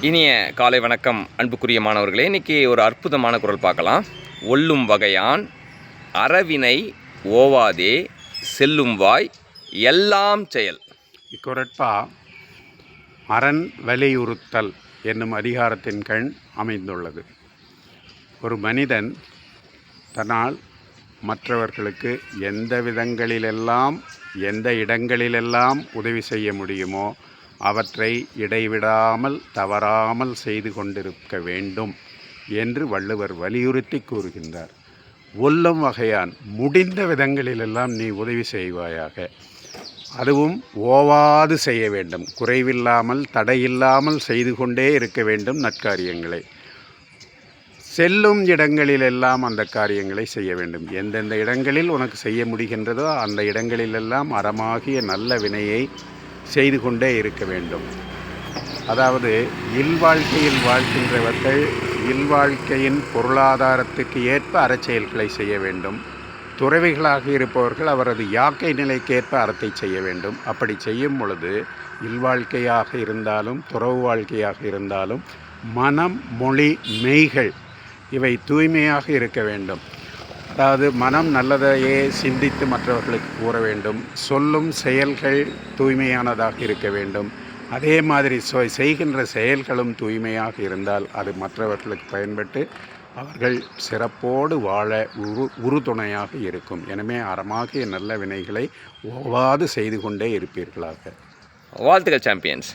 இனிய காலை வணக்கம் அன்புக்குரிய மாணவர்களே. இன்றைக்கி ஒரு அற்புதமான குறள் பார்க்கலாம். ஒல்லும் வகையான் அறவினை ஓவாதே செல்லும் வாய் எல்லாம் செயல். இக்குறட்பா அரண் வலியுறுத்தல் என்னும் அதிகாரத்தின் கண் அமைந்துள்ளது. ஒரு மனிதன் தன்னால் மற்றவர்களுக்கு எந்த விதங்களிலெல்லாம் எந்த இடங்களிலெல்லாம் உதவி செய்ய முடியுமோ அவற்றை இடைவிடாமல் தவறாமல் செய்து கொண்டிருக்க வேண்டும் என்று வள்ளுவர் வலியுறுத்தி கூறுகின்றார். ஒல்லும் வகையான் முடிந்த விதங்களிலெல்லாம் நீ உதவி செய்வாயாக, அதுவும் ஓவாது செய்ய வேண்டும், குறைவில்லாமல் தடையில்லாமல் செய்து கொண்டே இருக்க வேண்டும் நற்காரியங்களை. செல்லும் இடங்களிலெல்லாம் அந்த காரியங்களை செய்ய வேண்டும். எந்தெந்த இடங்களில் உனக்கு செய்ய முடிகின்றதோ அந்த இடங்களிலெல்லாம் அறமாகிய நல்ல வினையை செய்து கொண்டே இருக்க வேண்டும். அதாவது இல்வாழ்க்கையில் வாழ்கின்றவர்கள் இல்வாழ்க்கையின் பொருளாதாரத்துக்கு ஏற்ப அறச்செயல்களை செய்ய வேண்டும். துறவிகளாக இருப்பவர்கள் அவரது யாக்கை நிலைக்கேற்ப அறத்தை செய்ய வேண்டும். அப்படி செய்யும் பொழுது இல்வாழ்க்கையாக இருந்தாலும் துறவு வாழ்க்கையாக இருந்தாலும் மனம், மொழி, மெய்கள் இவை தூய்மையாக இருக்க வேண்டும். அதாவது மனம் நல்லதையே சிந்தித்து மற்றவர்களுக்கு கூற வேண்டும். சொல்லும் செயல்கள் தூய்மையானதாக இருக்க வேண்டும். அதே மாதிரி செய்கின்ற செயல்களும் தூய்மையாக இருந்தால் அது மற்றவர்களுக்கு பயன்பட்டு அவர்கள் சிறப்போடு வாழ உறுதுணையாக இருக்கும். எனவே அறமாகிய நல்ல வினைகளை ஓவாது செய்து கொண்டே இருப்பீர்களாக. வாழ்த்துக்கள் சாம்பியன்ஸ்.